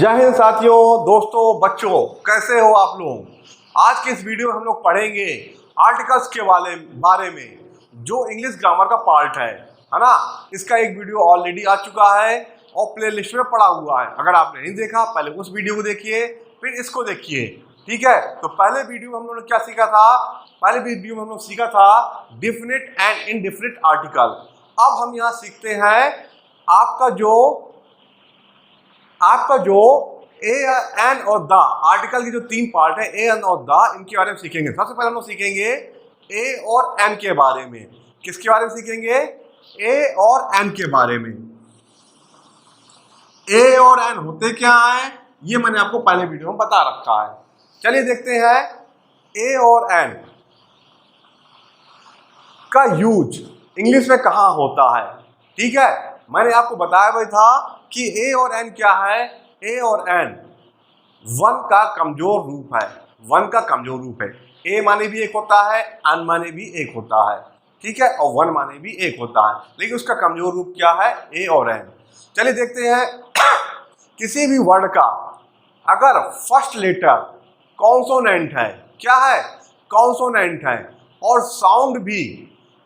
जय हिंद साथियों, दोस्तों, बच्चों, कैसे हो आप लोग। आज के इस वीडियो में हम लोग पढ़ेंगे आर्टिकल्स के बारे में जो इंग्लिश ग्रामर का पार्ट है ना। इसका एक वीडियो ऑलरेडी आ चुका है और प्लेलिस्ट में पड़ा हुआ है। अगर आपने नहीं देखा पहले उस वीडियो को देखिए, फिर इसको देखिए, ठीक है। तो पहले वीडियो में हम लोगों ने क्या सीखा था? पहले वीडियो में हम लोग सीखा था डिफिनिट एंड इनडिफिनिट आर्टिकल। अब हम यहाँ सीखते हैं आपका जो ए, एन और द आर्टिकल के जो तीन पार्ट है, ए, एन और द, इनके बारे में सीखेंगे। सबसे पहले हम लोग सीखेंगे ए और एन के बारे में। किसके बारे में सीखेंगे? ए और एन के बारे में। ए और एन होते क्या है ये मैंने आपको पहले वीडियो में बता रखा है। चलिए देखते हैं ए और एन का यूज इंग्लिश में कहाँ होता है। ठीक है, मैंने आपको बताया भी था कि ए और एन क्या है। ए और एन वन का कमजोर रूप है। वन का कमजोर रूप है। ए माने भी एक होता है, एन माने भी एक होता है, ठीक है, और वन माने भी एक होता है, लेकिन उसका कमजोर रूप क्या है? ए और एन। चलिए देखते हैं किसी भी वर्ड का अगर फर्स्ट लेटर कॉन्सोनेंट है, क्या है? कॉन्सोनेंट है, और साउंड भी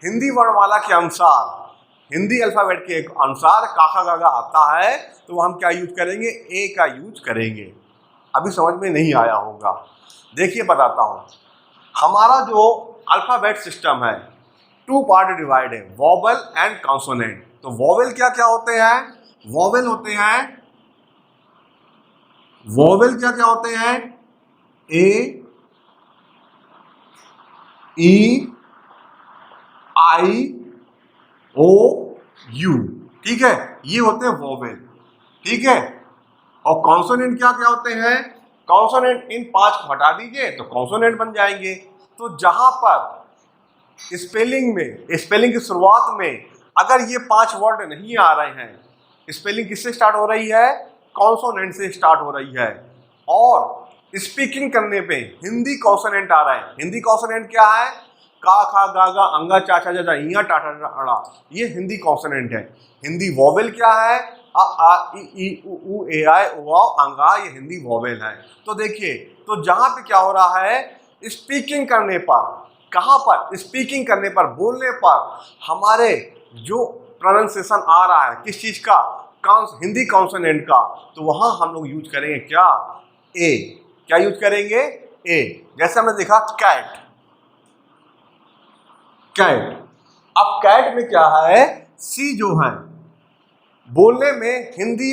हिंदी वर्णमाला के अनुसार, हिंदी अल्फाबेट के अनुसार काखा गागा आता है, तो हम क्या यूज करेंगे? ए का यूज करेंगे। अभी समझ में नहीं आया होगा, देखिए बताता हूं। हमारा जो अल्फाबेट सिस्टम है टू पार्ट डिवाइड है, वॉवल एंड कॉन्सोनेंट। तो वॉवल क्या क्या होते हैं? वॉवल होते हैं, वॉवल क्या क्या होते हैं? ए, ई, आई, ओ, यू, ठीक है, ये होते हैं वॉवेल, ठीक है। और कॉन्सोनेंट क्या क्या होते हैं? कॉन्सोनेंट इन पांच को हटा दीजिए तो कॉन्सोनेंट बन जाएंगे। तो जहां पर स्पेलिंग में, स्पेलिंग की शुरुआत में अगर ये पांच वर्ड नहीं आ रहे हैं, स्पेलिंग किससे स्टार्ट हो रही है? कॉन्सोनेंट से स्टार्ट हो रही है। और स्पीकिंग करने पे हिंदी कॉन्सोनेंट आ रहा है। हिंदी कॉन्सोनेंट क्या है? का, खा, गा, गा, अंगा, चाचा, चाचा, इया, टाटा, अड़ा, ये हिंदी कॉन्सोनेंट है। हिंदी वॉवेल क्या है? अ, आ, ई, उ, ए, आई, ओ, अंगा, ये हिंदी वॉवेल है। तो देखिए, तो जहां पे क्या हो रहा है, स्पीकिंग करने पर, कहां पर? स्पीकिंग करने पर, बोलने पर हमारे जो प्रोनाउंसिएशन आ रहा है किस चीज का? हिंदी कॉन्सोनेंट का, तो वहां हम लोग यूज करेंगे क्या? ए। क्या यूज करेंगे? ए। जैसे हमने देखा कैट, कैट। अब कैट में क्या है? सी जो है, बोलने में हिंदी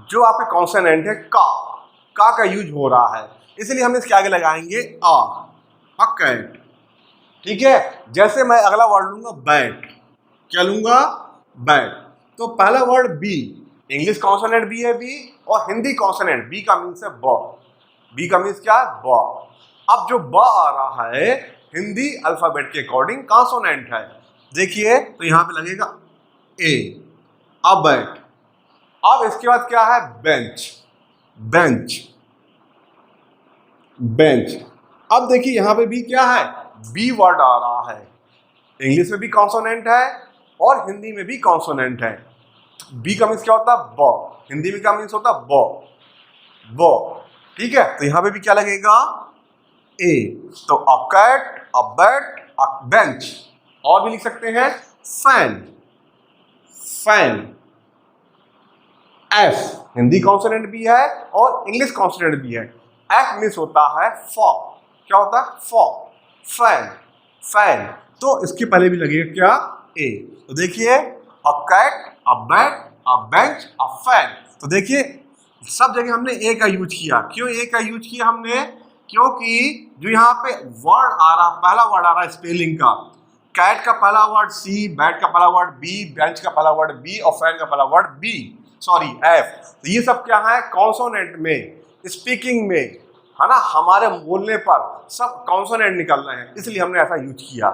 जो आपके कॉन्सोनेंट है का यूज हो रहा है, इसलिए हम इसके आगे लगाएंगे अ कैट, ठीक है। जैसे मैं अगला वर्ड लूंगा बैट, क्या लूंगा? बैट। तो पहला word B, English consonant B है, बी, और हिंदी कॉन्सोनेंट बी का मीन्स है ब। बी का मीन्स क्या है? ब। अब जो ब आ रहा है हिंदी अल्फाबेट के अकॉर्डिंग कॉन्सोनेंट है। देखिए, तो यहां पे लगेगा ए। अब बैट। अब इसके बाद क्या है? Bench, bench, bench. अब देखिए यहां पे भी क्या है? बी वर्ड आ रहा है। इंग्लिश में भी कॉन्सोनेंट है और हिंदी में भी कॉन्सोनेंट है। बी का मीन्स क्या होता है? ब। हिंदी में क्या मीन्स होता है? ब, ब, ठीक है। तो यहां पे भी क्या लगेगा? ए। तो a cat, a bat, a bench. और भी लिख सकते हैं fan, fan. F Hindi consonant भी है और इंग्लिश कॉन्सोनेंट भी है। एफ मीन्स होता है फॉ। क्या होता है? फॉ, फैन, फैन। तो इसके पहले भी लगेगा क्या? ए। तो देखिए, a cat, a bat, a bench, a fan. तो देखिए सब जगह हमने ए का यूज किया। क्यों ए का यूज किया हमने? क्योंकि जो यहाँ पे वर्ड आ रहा, पहला वर्ड आ रहा है स्पेलिंग का, कैट का पहला वर्ड सी, बैट का पहला वर्ड बी, बेंच का पहला वर्ड बी, और फैन का पहला वर्ड बी, सॉरी एफ। तो ये सब क्या है? कॉन्सोनेंट में, स्पीकिंग में, है ना, हमारे बोलने पर सब कॉन्सोनेंट निकल रहे हैं, इसलिए हमने ऐसा यूज किया।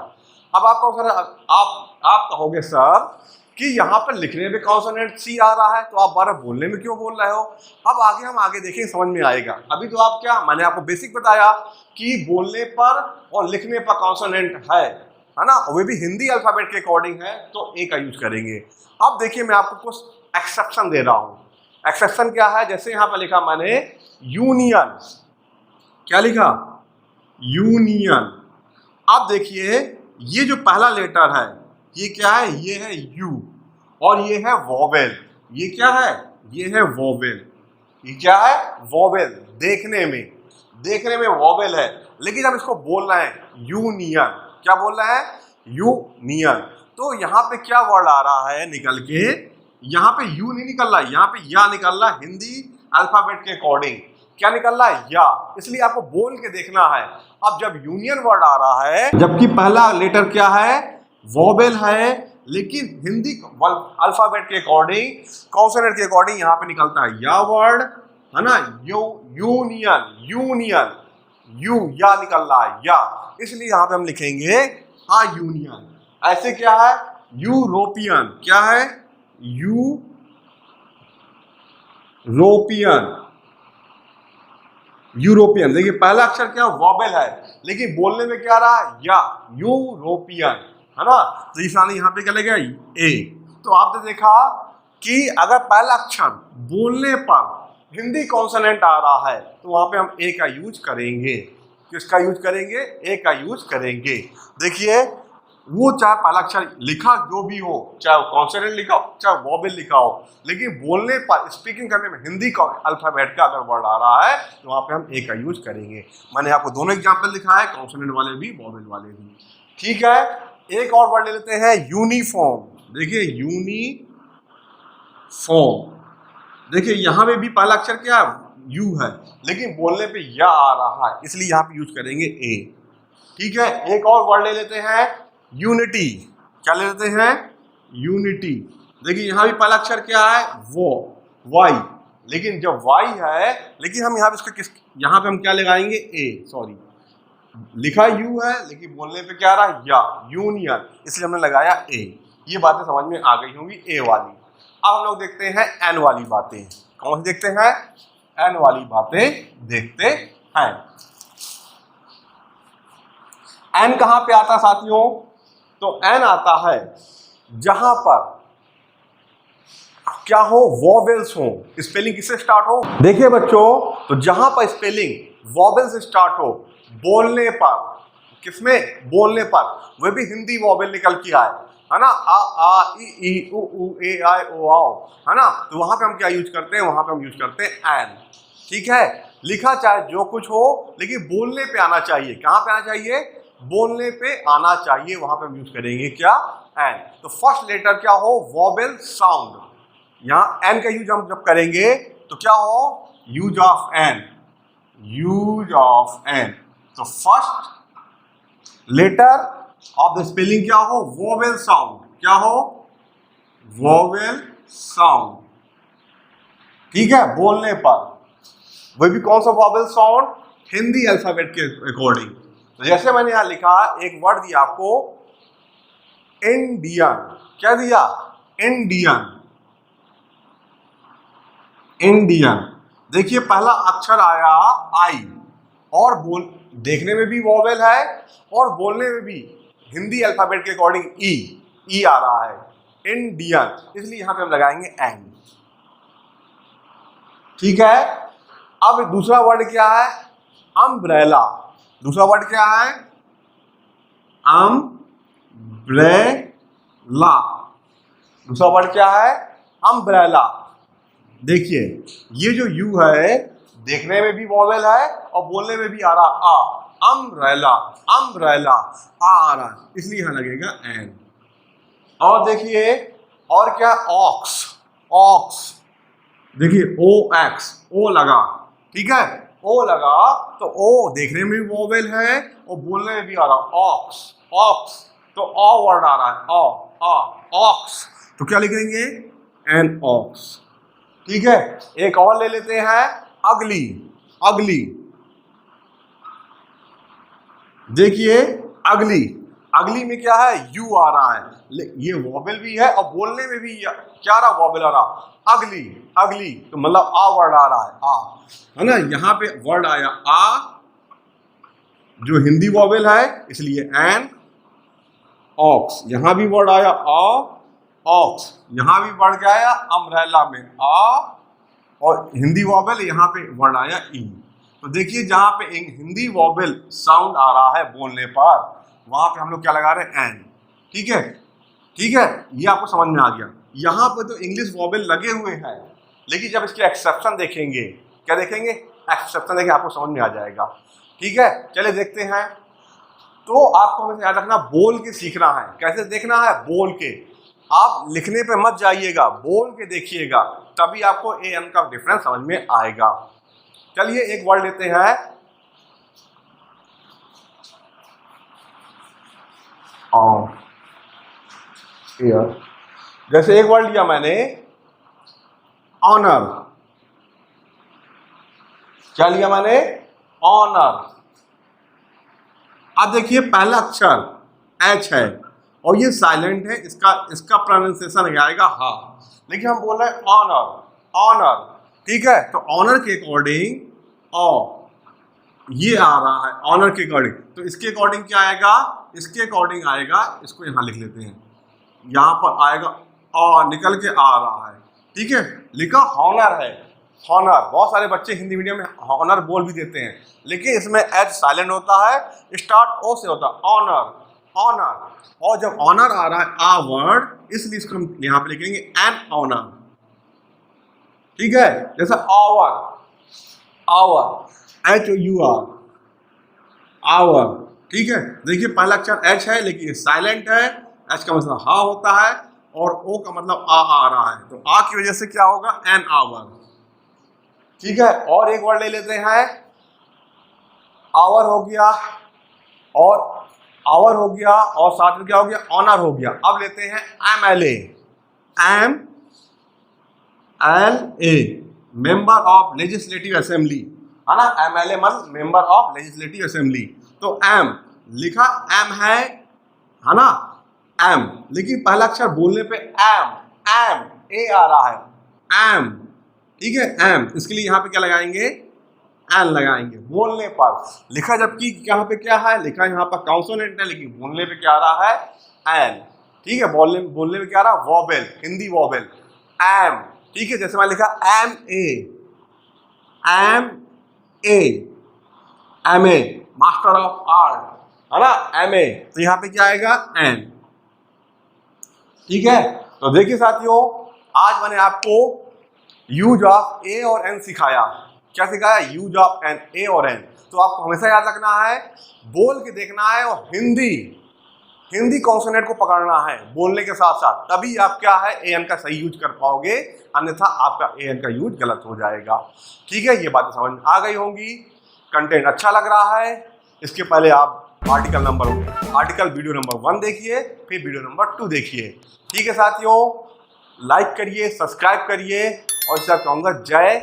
अब आपको सर, आप कहोगे सर कि यहाँ पर लिखने में कॉन्सोनेंट सी आ रहा है, तो आप बार बोलने में क्यों बोल रहे हो? अब आगे हम आगे देखेंगे, समझ में आएगा। अभी तो आप क्या, मैंने आपको बेसिक बताया कि बोलने पर और लिखने पर कॉन्सोनेंट है ना, वो भी हिंदी अल्फाबेट के अकॉर्डिंग है, तो ए का यूज करेंगे। अब देखिए मैं आपको कुछ एक्सेप्शन दे रहा हूँ। एक्सेप्शन क्या है, जैसे यहां पर लिखा मैंने यूनियन, क्या लिखा, यूनियन। अब देखिए ये जो पहला लेटर है ये क्या है, ये है यू और ये है वोवेल। ये क्या है, ये है वोवेल। ये क्या है, वोवेल। देखने में वोवेल है, लेकिन जब इसको बोलना है यूनियन, क्या बोलना है, यूनियन, तो यहाँ पे क्या वर्ड आ रहा है निकल के, यहाँ पे यू नहीं निकल रहा है, यहाँ पे या निकल रहा है। हिंदी अल्फाबेट के अकॉर्डिंग क्या निकल रहा है, या। इसलिए आपको बोल के देखना है। अब जब यूनियन वर्ड आ रहा है, जबकि पहला लेटर क्या है, वोवेल है, लेकिन हिंदी अल्फाबेट के अकॉर्डिंग, कॉन्सोनेंट के अकॉर्डिंग यहाँ पे निकलता है या वर्ड, है ना, यूनियन, यूनियन, यू या निकल रहा है, या। इसलिए यहाँ पे हम लिखेंगे हाँ यूनियन। ऐसे क्या है, यूरोपियन, क्या है, यूरोपियन, यूरोपियन। देखिए पहला अक्षर क्या वोवेल है, लेकिन बोलने में क्या रहा, या, यूरोपियन, है ना। तो इस यहाँ पे क्या लगेगा, ए। तो आपने देखा कि अगर पहला अक्षर बोलने पर हिंदी कॉन्सोनेंट आ रहा है तो वहां पे हम ए का यूज करेंगे। किसका यूज करेंगे, ए का यूज करेंगे। देखिए वो चाहे पहला अक्षर लिखा जो भी हो, चाहे कॉन्सोनेंट लिखा हो, चाहे वोवेल लिखा हो, लेकिन बोलने पर, स्पीकिंग करने में हिंदी का अल्फाबेट का अगर वर्ड आ रहा है तो वहां पे हम ए का यूज करेंगे। मैंने आपको दोनों एग्जाम्पल लिखा है, कॉन्सोनेंट वाले भी, वोवेल वाले भी। ठीक है, एक और वर्ड ले लेते हैं, यूनिफॉर्म। देखिए यूनिफॉर्म, देखिए यहां पे भी पहला अक्षर क्या है, यू है, लेकिन बोलने पे या आ रहा है, इसलिए यहां पे यूज करेंगे ए। ठीक है, एक और वर्ड ले लेते हैं, यूनिटी। क्या ले लेते हैं, यूनिटी। देखिए यहां भी पहला अक्षर क्या है, वो, वाई, लेकिन जब वाई है, लेकिन हम यहाँ पे इसका किस, यहाँ पे हम क्या लगाएंगे, ए, सॉरी, लिखा यू है लेकिन बोलने पे क्या आ रहा है, या, यूनियन, इसलिए हमने लगाया ए। ये बातें समझ में आ गई होंगी ए वाली। अब हम लोग देखते हैं एन वाली बातें। कौन सी देखते हैं, एन वाली बातें देखते हैं। एन कहां पे आता है साथियों, तो एन आता है जहां पर क्या हो, वोवेल्स हो। स्पेलिंग किससे स्टार्ट हो, देखिए बच्चों, तो जहां पर स्पेलिंग वोवेल से स्टार्ट हो, बोलने पर, किसमें, बोलने पर, वह भी हिंदी वोवेल निकल के आए, है ना, आ ई उ ए आई ओ आओ, है ना, तो वहां पे हम क्या यूज करते हैं, वहां पे हम यूज करते हैं एन। ठीक है, लिखा चाहे जो कुछ हो, लेकिन बोलने पे आना चाहिए। कहां पे आना चाहिए, बोलने पे आना चाहिए, वहां पे हम यूज करेंगे क्या, एन। तो फर्स्ट लेटर क्या हो, वोवेल साउंड। यहां एन का यूज हम जब करेंगे तो क्या हो, use of an, use of an. तो first letter of the spelling क्या हो, वोवेल साउंड, क्या हो, वोवेल साउंड। ठीक है, बोलने पर, वह भी कौन सा वोवेल साउंड, हिंदी अल्फाबेट के अकॉर्डिंग। तो जैसे मैंने यहां लिखा, एक वर्ड दिया आपको, इंडियन। क्या दिया, इंडियन, इंडियन। देखिए पहला अक्षर आया आई, और बोल, देखने में भी वोवेल है और बोलने में भी हिंदी अल्फाबेट के अकॉर्डिंग ई आ रहा है, इंडियन, इसलिए यहां पे हम लगाएंगे एन। ठीक है, अब दूसरा वर्ड क्या है, अम्ब्रेला। दूसरा वर्ड क्या है, अम्ब्रेला। दूसरा वर्ड क्या है, अम्ब्रेला। देखिए ये जो यू है, देखने में भी वोवेल है और बोलने में भी आ रहा आ, अम्ब्रेला, अम्ब्रेला आ रहा है, इसलिए यहां लगेगा एन। और देखिए और क्या, ऑक्स, ऑक्स। देखिए ओ एक्स, ओ लगा, ठीक है, ओ लगा, तो ओ देखने में भी वोवेल है और बोलने में भी आ रहा, ऑक्स, ऑक्स, तो ऑ वर्ड आ रहा है, ऑक्स, तो क्या लिखेंगे, एन ऑक्स। ठीक है, एक और ले लेते हैं, अगली, अगली। देखिए अगली, अगली में क्या है, यू आ रहा है, ये वोवेल भी है और बोलने में भी क्या रहा, वोवेल आ रहा, अगली, अगली, तो मतलब आ वर्ड आ रहा है, आ, है ना, यहां पे वर्ड आया आ, जो हिंदी वोवेल है, इसलिए एन, ऑक्स। यहां भी वर्ड आया आ, ऑक्स। यहां भी वर्ड क्या आया, अम्ब्रेला में आ, और हिंदी वॉवेल यहाँ पे वर्ण आया ई। तो देखिए जहाँ पे एक हिंदी वॉवेल साउंड आ रहा है बोलने पर, वहां पे हम लोग क्या लगा रहे हैं, एन। ठीक है, ठीक है, ये आपको समझ में आ गया। यहाँ पे तो इंग्लिश वॉवेल लगे हुए हैं, लेकिन जब इसके एक्सेप्शन देखेंगे, क्या देखेंगे, एक्सेप्शन देखेंगे, आपको समझ में आ जाएगा। ठीक है, चलिए देखते हैं। तो आपको हमेशा याद रखना, बोल के सीखना है। कैसे देखना है, बोल के। आप लिखने पे मत जाइएगा, बोल के देखिएगा, तभी आपको ए एन का डिफरेंस समझ में आएगा। चलिए एक वर्ड लेते हैं, जैसे एक वर्ड लिया मैंने, ऑनर। क्या लिया मैंने, ऑनर। अब देखिए पहला अक्षर एच है और ये साइलेंट है, इसका प्रोनाउंसिएशन आएगा हा, लेकिन हम बोल रहे हैं ऑनर, ऑनर। ठीक है, तो ऑनर के अकॉर्डिंग ये आ रहा है, ऑनर के अकॉर्डिंग। तो इसके अकॉर्डिंग क्या आएगा, इसके अकॉर्डिंग आएगा, इसको यहां लिख लेते हैं, यहां पर आएगा निकल के आ रहा है। ठीक है, लिखा हॉनर है, हॉनर। बहुत सारे बच्चे हिंदी मीडियम में हॉनर बोल भी देते हैं, लेकिन इसमें एच साइलेंट होता है, स्टार्ट ओ से होता है, ऑनर, ऑनर। और जब ऑनर आ रहा है आ वर्ड, इसलिए इसको हम यहां पे लिखेंगे एन ऑनर। ठीक है, जैसा hour, hour, H U R, hour. ठीक है, देखिए पहला अक्षर एच है, लेकिन ये साइलेंट है। एच का मतलब हा होता है और ओ का मतलब आ रहा है, तो आ की वजह से क्या होगा, एन आवर। ठीक है, और एक वर्ड ले लेते हैं, आवर हो गया, और आवर हो गया, और साथ में क्या हो गया, ऑनर हो गया। अब लेते हैं M L A, M L A, member of legislative assembly, है ना। एम एल ए मतलब मेंबर ऑफ लेजिस्लेटिव असेंबली। तो एम लिखा, एम है ना, एम, लेकिन पहला अक्षर बोलने पे एम, एम ए आ रहा है, एम। ठीक है, एम, इसके लिए यहाँ पे क्या लगाएंगे, एन लगाएंगे बोलने पर। लिखा जबकि यहाँ पे क्या है, लिखा यहाँ पर कॉन्सोनेंट है, लेकिन बोलने पे क्या आ रहा है, एन। ठीक है, बोलने में क्या आ रहा है, वॉवेल, हिंदी वॉवेल, एम। ठीक है, जैसे मैंने लिखा M A, M A, M A, master of art, है ना, एम ए। तो यहाँ पे क्या आएगा, एन। ठीक है, तो देखिए साथियों, आज मैंने आपको यूज ऑफ ए और एन सिखाया। क्या सिखाया, यूज ऑफ एन, ए और एन। तो आपको हमेशा याद रखना है, बोल के देखना है, और हिंदी कॉन्सोनेंट को पकड़ना है बोलने के साथ साथ, तभी आप क्या है, ए एन का सही यूज कर पाओगे, अन्यथा आपका ए एन का यूज गलत हो जाएगा। ठीक है, ये बातें समझ में आ गई होंगी। कंटेंट अच्छा लग रहा है, इसके पहले आप आर्टिकल वीडियो नंबर 1 देखिए, फिर वीडियो नंबर 2 देखिए। ठीक है साथियों, लाइक करिए, सब्सक्राइब करिए, और इससे कहूँगा जय